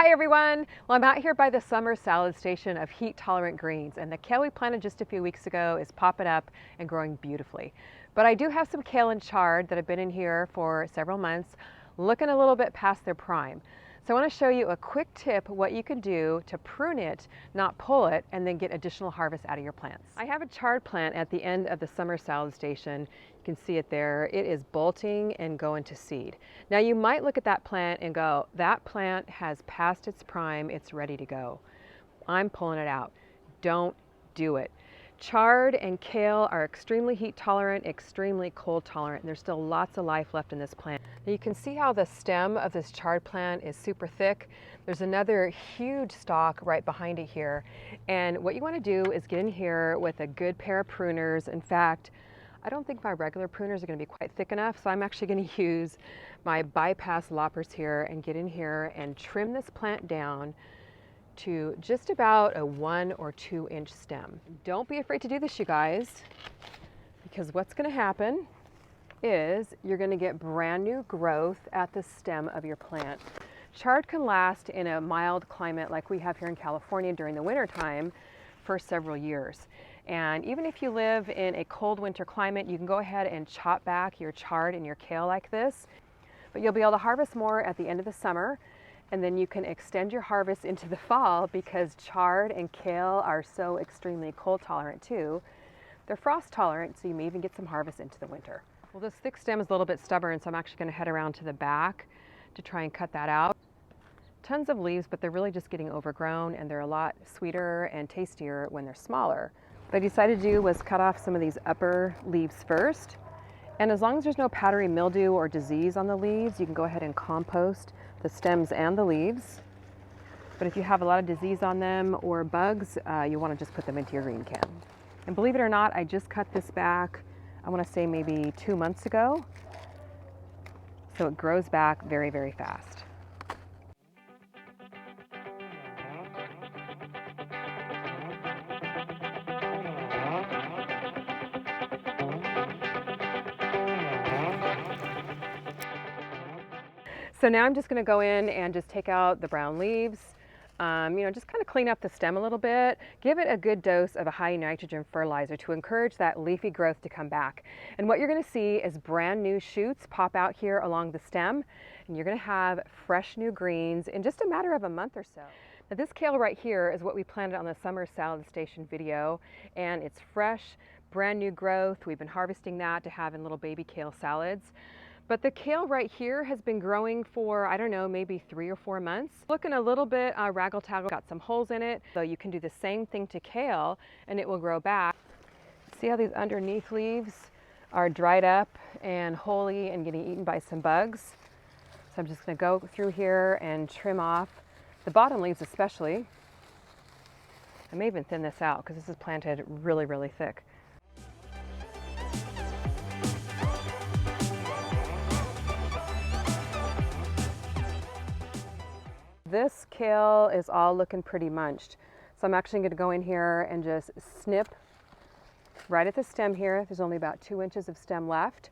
Hi everyone! Well, I'm out here by the summer salad station of heat tolerant greens, and the kale we planted just a few weeks ago is popping up and growing beautifully. But I do have some kale and chard that have been in here for several months, looking a little bit past their prime. So I want to show you a quick tip what you can do to prune it, not pull it, and then get additional harvest out of your plants. I have a chard plant at the end of the summer salad station. You can see it there. It is bolting and going to seed. Now you might look at that plant and go, that plant has passed its prime, it's ready to go. I'm pulling it out. Don't do it. Chard and kale are extremely heat tolerant, extremely cold tolerant, and there's still lots of life left in this plant. Now you can see how the stem of this chard plant is super thick. There's another huge stalk right behind it here. And what you want to do is get in here with a good pair of pruners. In fact, I don't think my regular pruners are going to be quite thick enough, so I'm actually going to use my bypass loppers here and get in here and trim this plant down to just about a 1 or 2 inch stem. Don't be afraid to do this, you guys, because what's going to happen is you're going to get brand new growth at the stem of your plant. Chard can last in a mild climate like we have here in California during the winter time for several years. And even if you live in a cold winter climate, you can go ahead and chop back your chard and your kale like this, but you'll be able to harvest more at the end of the summer. And then you can extend your harvest into the fall because chard and kale are so extremely cold tolerant too. They're frost tolerant, so you may even get some harvest into the winter. Well, this thick stem is a little bit stubborn, so I'm actually going to head around to the back to try and cut that out. Tons of leaves, but they're really just getting overgrown, and they're a lot sweeter and tastier when they're smaller. What I decided to do was cut off some of these upper leaves first. And as long as there's no powdery mildew or disease on the leaves, you can go ahead and compost the stems and the leaves. But if you have a lot of disease on them or bugs, you want to just put them into your green can. And believe it or not, I just cut this back, I want to say maybe 2 months ago. So it grows back very, very fast. So now I'm just going to go in and just take out the brown leaves, just kind of clean up the stem a little bit, give it a good dose of a high nitrogen fertilizer to encourage that leafy growth to come back. And what you're going to see is brand new shoots pop out here along the stem, and you're going to have fresh new greens in just a matter of a month or so. Now this kale right here is what we planted on the summer salad station video, and it's fresh, brand new growth. We've been harvesting that to have in little baby kale salads. But the kale right here has been growing for, I don't know, maybe 3 or 4 months. Looking a little bit raggle-taggle, got some holes in it. So you can do the same thing to kale and it will grow back. See how these underneath leaves are dried up and holey and getting eaten by some bugs? So I'm just gonna go through here and trim off the bottom leaves especially. I may even thin this out because this is planted really, really thick. This kale is all looking pretty munched. So I'm actually going to go in here and just snip right at the stem here. There's only about 2 inches of stem left,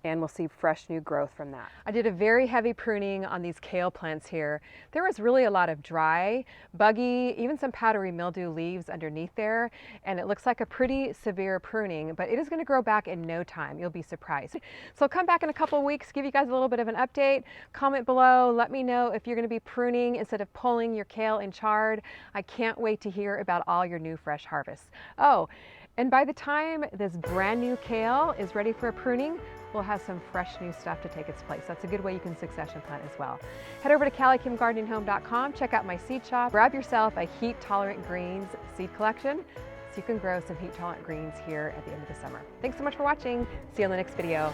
and we'll see fresh new growth from that. I did a very heavy pruning on these kale plants here. There was really a lot of dry, buggy, even some powdery mildew leaves underneath there, and it looks like a pretty severe pruning, but it is going to grow back in no time. You'll be surprised. So I'll come back in a couple of weeks, give you guys a little bit of an update. Comment below, let me know if you're going to be pruning instead of pulling your kale and chard. I can't wait to hear about all your new fresh harvests. Oh, and by the time this brand new kale is ready for a pruning, we'll have some fresh new stuff to take its place. That's a good way you can succession plant as well. Head over to CallieKimGardeningHome.com, check out my seed shop, grab yourself a heat tolerant greens seed collection so you can grow some heat tolerant greens here at the end of the summer. Thanks so much for watching. See you on the next video.